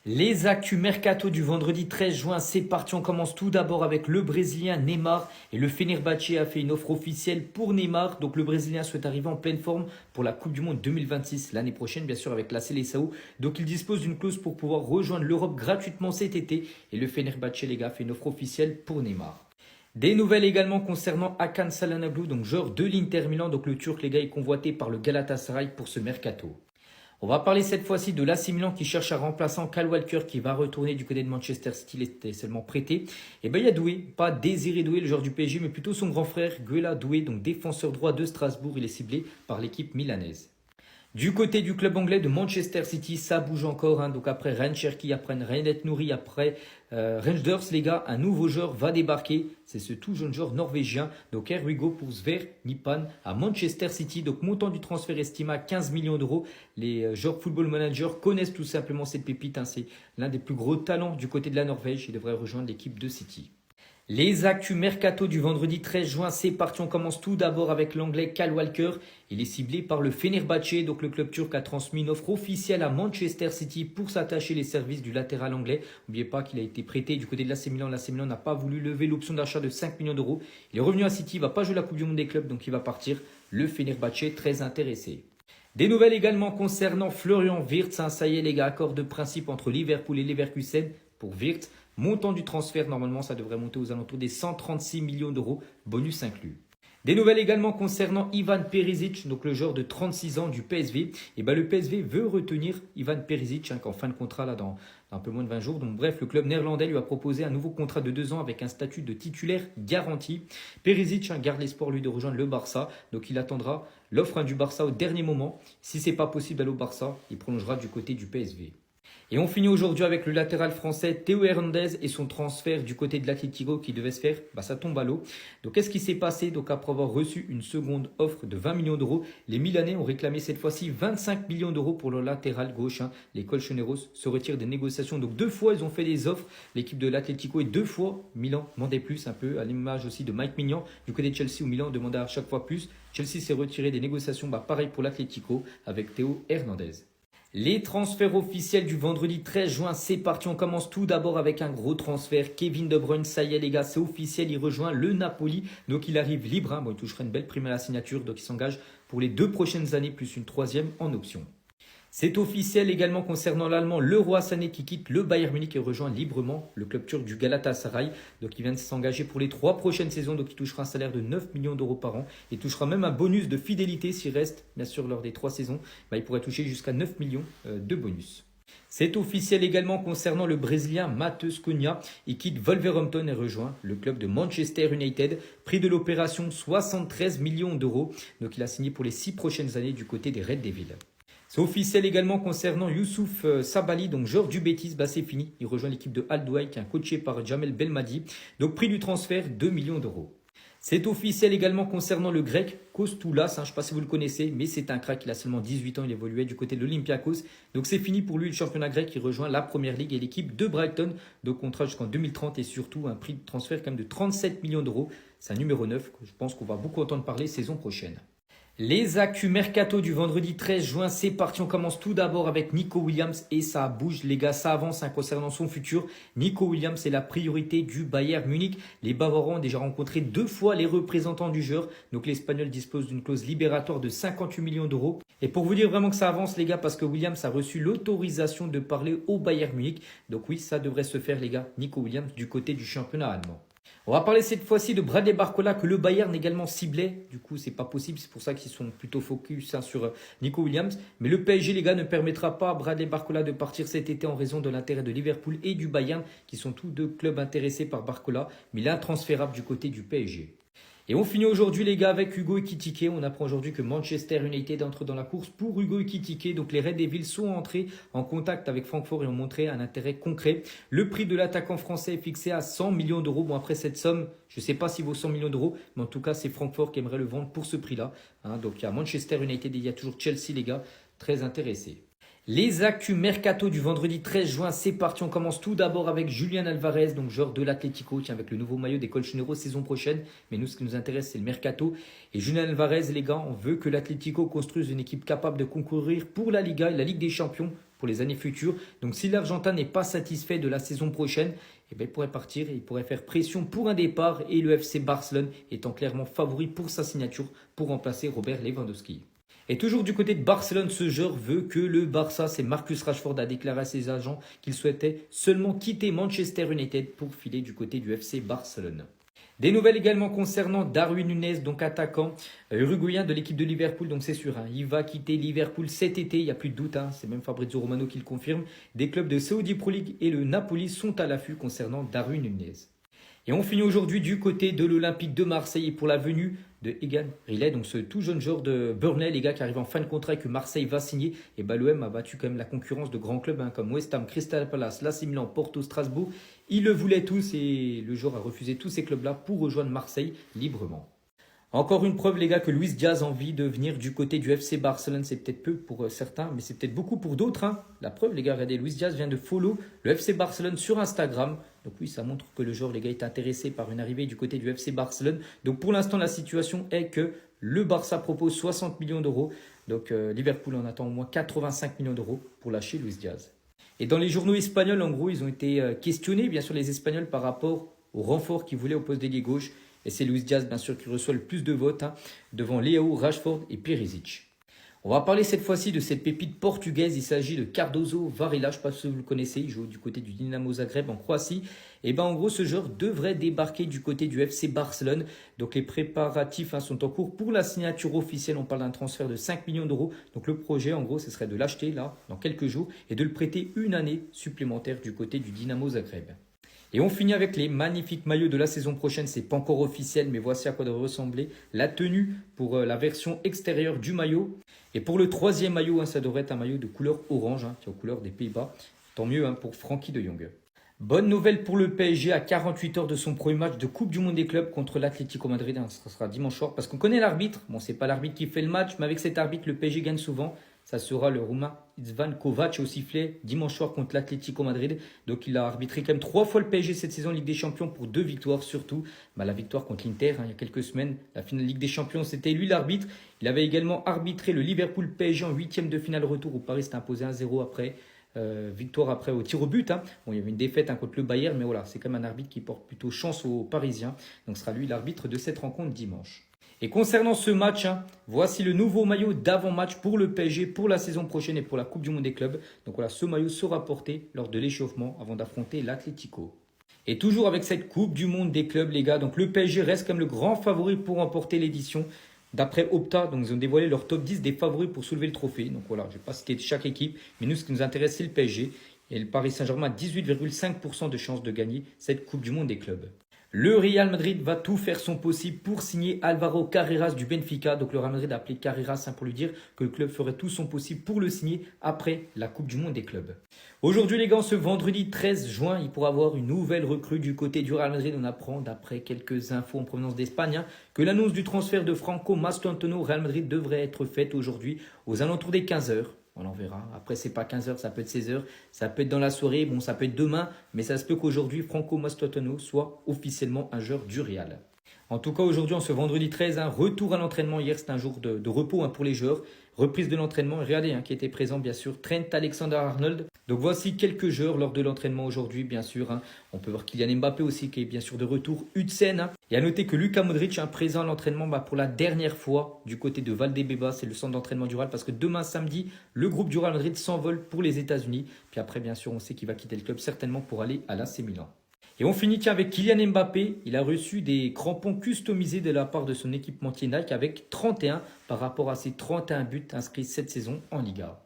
Les actus mercato du vendredi 13 juin, c'est parti. On commence tout d'abord avec le Brésilien Neymar. Et le Fenerbahçe a fait une offre officielle pour Neymar. Donc le Brésilien souhaite arriver en pleine forme pour la Coupe du Monde 2026, l'année prochaine, bien sûr, avec la Seleção. Donc il dispose d'une clause pour pouvoir rejoindre l'Europe gratuitement cet été. Et le Fenerbahçe, les gars, fait une offre officielle pour Neymar. Des nouvelles également concernant Hakan Çalhanoğlu, donc joueur de l'Inter Milan. Donc le Turc, les gars, est convoité par le Galatasaray pour ce mercato. On va parler cette fois-ci de l'AC Milan qui cherche un remplaçant, Kyle Walker, qui va retourner du côté de Manchester City. Il était seulement prêté. Et bien il y a Doué, pas Désiré Doué, le joueur du PSG, mais plutôt son grand frère, Guela Doué, donc défenseur droit de Strasbourg. Il est ciblé par l'équipe milanaise. Du côté du club anglais de Manchester City, ça bouge encore. Donc après Ryan Cherki, après Raynet Nouri, après Rangers, les gars, un nouveau joueur va débarquer. C'est ce tout jeune joueur norvégien. Donc Erwigo pour Sver Nipan à Manchester City. Donc montant du transfert estimé à 15 millions d'euros. Les joueurs Football Manager connaissent tout simplement cette pépite. C'est l'un des plus gros talents du côté de la Norvège. Il devrait rejoindre l'équipe de City. Les actus mercato du vendredi 13 juin, c'est parti. On commence tout d'abord avec l'anglais Kyle Walker. Il est ciblé par le Fenerbahçe, donc le club turc a transmis une offre officielle à Manchester City pour s'attacher les services du latéral anglais. N'oubliez pas qu'il a été prêté du côté de l'AC Milan. L'AC Milan n'a pas voulu lever l'option d'achat de 5 millions d'euros. Il est revenu à City, il ne va pas jouer la Coupe du Monde des clubs, donc il va partir. Le Fenerbahçe très intéressé. Des nouvelles également concernant Florian Wirtz. Ça y est les gars, accord de principe entre Liverpool et Leverkusen pour Wirtz. Montant du transfert, normalement, ça devrait monter aux alentours des 136 millions d'euros, bonus inclus. Des nouvelles également concernant Ivan Perisic, donc le joueur de 36 ans du PSV. Et ben le PSV veut retenir Ivan Perisic, en fin de contrat là dans un peu moins de 20 jours. Donc bref, le club néerlandais lui a proposé un nouveau contrat de 2 ans avec un statut de titulaire garanti. Perisic garde l'espoir lui de rejoindre le Barça. Donc il attendra l'offre du Barça au dernier moment. Si c'est pas possible d'aller au Barça, il prolongera du côté du PSV. Et on finit aujourd'hui avec le latéral français Théo Hernandez et son transfert du côté de l'Atlético qui devait se faire, ça tombe à l'eau. Donc qu'est-ce qui s'est passé? Donc après avoir reçu une seconde offre de 20 millions d'euros, les Milanais ont réclamé cette fois-ci 25 millions d'euros pour le latéral gauche. Les Colchoneros se retirent des négociations. Donc 2 fois ils ont fait des offres, l'équipe de l'Atlético, et 2 fois Milan demandait plus, un peu à l'image aussi de Mike Maignan du côté de Chelsea où Milan demandait à chaque fois plus. Chelsea s'est retiré des négociations, pareil pour l'Atlético avec Théo Hernandez. Les transferts officiels du vendredi 13 juin, c'est parti. On commence tout d'abord avec un gros transfert. Kevin De Bruyne, ça y est les gars, c'est officiel. Il rejoint le Napoli. Donc il arrive libre. Il touchera une belle prime à la signature. Donc il s'engage pour les 2 prochaines années, plus une 3e en option. C'est officiel également concernant l'Allemand Leroy Sané qui quitte le Bayern Munich et rejoint librement le club turc du Galatasaray. Donc il vient de s'engager pour les 3 prochaines saisons. Donc il touchera un salaire de 9 millions d'euros par an. Il touchera même un bonus de fidélité s'il reste, bien sûr, lors des 3 saisons. Il pourrait toucher jusqu'à 9 millions de bonus. C'est officiel également concernant le Brésilien Matheus Cunha. Il quitte Wolverhampton et rejoint le club de Manchester United. Prix de l'opération 73 millions d'euros. Donc il a signé pour les 6 prochaines années du côté des Red Devils. C'est officiel également concernant Youssouf Sabaly, donc joueur du Betis, c'est fini. Il rejoint l'équipe de Al Douaï qui est coaché par Jamel Belmadi. Donc prix du transfert 2 millions d'euros. C'est officiel également concernant le grec Kostoulas. Je ne sais pas si vous le connaissez, mais c'est un crack. Il a seulement 18 ans, il évoluait du côté de l'Olympiakos. Donc c'est fini pour lui le championnat grec. Il rejoint la Première Ligue et l'équipe de Brighton. Donc contrat jusqu'en 2030 et surtout un prix de transfert quand même de 37 millions d'euros. C'est un numéro 9. Je pense qu'on va beaucoup entendre parler saison prochaine. Les actus mercato du vendredi 13 juin, c'est parti. On commence tout d'abord avec Nico Williams et ça bouge les gars, ça avance concernant son futur. Nico Williams est la priorité du Bayern Munich. Les Bavarois ont déjà rencontré 2 fois les représentants du joueur. Donc l'Espagnol dispose d'une clause libératoire de 58 millions d'euros. Et pour vous dire vraiment que ça avance les gars, parce que Williams a reçu l'autorisation de parler au Bayern Munich. Donc oui, ça devrait se faire les gars, Nico Williams du côté du championnat allemand. On va parler cette fois-ci de Bradley Barcola que le Bayern également ciblait. Du coup, c'est pas possible. C'est pour ça qu'ils sont plutôt focus sur Nico Williams. Mais le PSG, les gars, ne permettra pas à Bradley Barcola de partir cet été en raison de l'intérêt de Liverpool et du Bayern, qui sont tous 2 clubs intéressés par Barcola. Mais il est intransférable du côté du PSG. Et on finit aujourd'hui les gars avec Hugo Ekitike. On apprend aujourd'hui que Manchester United entre dans la course pour Hugo Ekitike. Donc les Red Devils sont entrés en contact avec Francfort et ont montré un intérêt concret. Le prix de l'attaquant français est fixé à 100 millions d'euros. Bon après cette somme, je ne sais pas s'il vaut 100 millions d'euros, mais en tout cas c'est Francfort qui aimerait le vendre pour ce prix-là. Donc il y a Manchester United et il y a toujours Chelsea les gars, très intéressés. Les actus mercato du vendredi 13 juin, c'est parti. On commence tout d'abord avec Julian Alvarez, donc joueur de l'Atlético, avec le nouveau maillot des Colchoneros saison prochaine. Mais nous, ce qui nous intéresse, c'est le mercato. Et Julian Alvarez, les gars, on veut que l'Atlético construise une équipe capable de concourir pour la Liga et la Ligue des Champions pour les années futures. Donc si l'Argentin n'est pas satisfait de la saison prochaine, eh bien, il pourrait partir et il pourrait faire pression pour un départ et le FC Barcelone étant clairement favori pour sa signature pour remplacer Robert Lewandowski. Et toujours du côté de Barcelone, ce joueur veut que le Barça, c'est Marcus Rashford, a déclaré à ses agents qu'il souhaitait seulement quitter Manchester United pour filer du côté du FC Barcelone. Des nouvelles également concernant Darwin Núñez, donc attaquant uruguayen de l'équipe de Liverpool. Donc c'est sûr, il va quitter Liverpool cet été, il n'y a plus de doute. C'est même Fabrizio Romano qui le confirme. Des clubs de Saudi Pro League et le Napoli sont à l'affût concernant Darwin Núñez. Et on finit aujourd'hui du côté de l'Olympique de Marseille pour la venue de Egan Riley, donc ce tout jeune joueur de Burnley, les gars, qui arrive en fin de contrat et que Marseille va signer. Et l'OM a battu quand même la concurrence de grands clubs comme West Ham, Crystal Palace, l'AC Milan, Porto, Strasbourg. Ils le voulaient tous et le joueur a refusé tous ces clubs-là pour rejoindre Marseille librement. Encore une preuve, les gars, que Luis Diaz a envie de venir du côté du FC Barcelone. C'est peut-être peu pour certains, mais c'est peut-être beaucoup pour d'autres. La preuve, les gars, regardez, Luis Diaz vient de follow le FC Barcelone sur Instagram. Donc oui, ça montre que le joueur, les gars, est intéressé par une arrivée du côté du FC Barcelone. Donc pour l'instant, la situation est que le Barça propose 60 millions d'euros. Donc Liverpool en attend au moins 85 millions d'euros pour lâcher Luis Diaz. Et dans les journaux espagnols, en gros, ils ont été questionnés, bien sûr, les Espagnols, par rapport au renfort qu'ils voulaient au poste d'ailier gauche. Et c'est Luis Diaz, bien sûr, qui reçoit le plus de votes devant Leao, Rashford et Perisic. On va parler cette fois-ci de cette pépite portugaise. Il s'agit de Cardoso Varela. Je ne sais pas si vous le connaissez. Il joue du côté du Dinamo Zagreb en Croatie. Et en gros, ce joueur devrait débarquer du côté du FC Barcelone. Donc les préparatifs sont en cours pour la signature officielle. On parle d'un transfert de 5 millions d'euros. Donc le projet, en gros, ce serait de l'acheter là, dans quelques jours, et de le prêter une année supplémentaire du côté du Dinamo Zagreb. Et on finit avec les magnifiques maillots de la saison prochaine. C'est pas encore officiel, mais voici à quoi devrait ressembler la tenue pour la version extérieure du maillot. Et pour le troisième maillot, ça devrait être un maillot de couleur orange, qui est aux couleurs des Pays-Bas. Tant mieux pour Frenkie de Jong. Bonne nouvelle pour le PSG à 48 heures de son premier match de Coupe du Monde des clubs contre l'Atlético Madrid. Ce sera dimanche soir parce qu'on connaît l'arbitre. Bon, c'est pas l'arbitre qui fait le match, mais avec cet arbitre, le PSG gagne souvent. Ça sera le Roumain Ivan Kovac au sifflet dimanche soir contre l'Atlético Madrid. Donc il a arbitré quand même 3 fois le PSG cette saison en Ligue des Champions pour 2 victoires surtout. La victoire contre l'Inter il y a quelques semaines, la finale Ligue des Champions, c'était lui l'arbitre. Il avait également arbitré le Liverpool PSG en 8e de finale retour où Paris s'est imposé 1-0 après. Victoire après au tir au but. Bon, il y avait une défaite contre le Bayern, mais voilà, c'est quand même un arbitre qui porte plutôt chance aux Parisiens. Donc ce sera lui l'arbitre de cette rencontre dimanche. Et concernant ce match, voici le nouveau maillot d'avant-match pour le PSG pour la saison prochaine et pour la Coupe du Monde des clubs. Donc voilà, ce maillot sera porté lors de l'échauffement avant d'affronter l'Atlético. Et toujours avec cette Coupe du Monde des clubs, les gars, donc le PSG reste comme le grand favori pour remporter l'édition. D'après Opta, donc ils ont dévoilé leur top 10 des favoris pour soulever le trophée. Donc voilà, je ne vais pas citer chaque équipe, mais nous, ce qui nous intéresse, c'est le PSG. Et le Paris Saint-Germain a 18,5% de chances de gagner cette Coupe du Monde des clubs. Le Real Madrid va tout faire son possible pour signer Álvaro Carreras du Benfica. Donc le Real Madrid a appelé Carreras pour lui dire que le club ferait tout son possible pour le signer après la Coupe du Monde des clubs. Aujourd'hui les gars, ce vendredi 13 juin, il pourra avoir une nouvelle recrue du côté du Real Madrid. On apprend d'après quelques infos en provenance d'Espagne que l'annonce du transfert de Franco Mastantuono au Real Madrid devrait être faite aujourd'hui aux alentours des 15h. On en verra. Après, c'est pas 15h, ça peut être 16h, ça peut être dans la soirée, bon, ça peut être demain, mais ça se peut qu'aujourd'hui, Franco Mastantuono soit officiellement un joueur du Real. En tout cas, aujourd'hui, en ce vendredi 13, retour à l'entraînement. Hier, c'était un jour de repos pour les joueurs. Reprise de l'entraînement. Regardez, qui était présent, bien sûr, Trent Alexander-Arnold. Donc, voici quelques joueurs lors de l'entraînement aujourd'hui, bien sûr. On peut voir Kylian Mbappé aussi, qui est bien sûr de retour. Huijsen. Et à noter que Luka Modric est présent à l'entraînement pour la dernière fois du côté de Valdebebas. C'est le centre d'entraînement du Real. Parce que demain, samedi, le groupe du Real Madrid s'envole pour les États-Unis. Puis après, bien sûr, on sait qu'il va quitter le club certainement pour aller à l'AC Milan. Et on finit avec Kylian Mbappé. Il a reçu des crampons customisés de la part de son équipementier Nike avec 31 par rapport à ses 31 buts inscrits cette saison en Liga.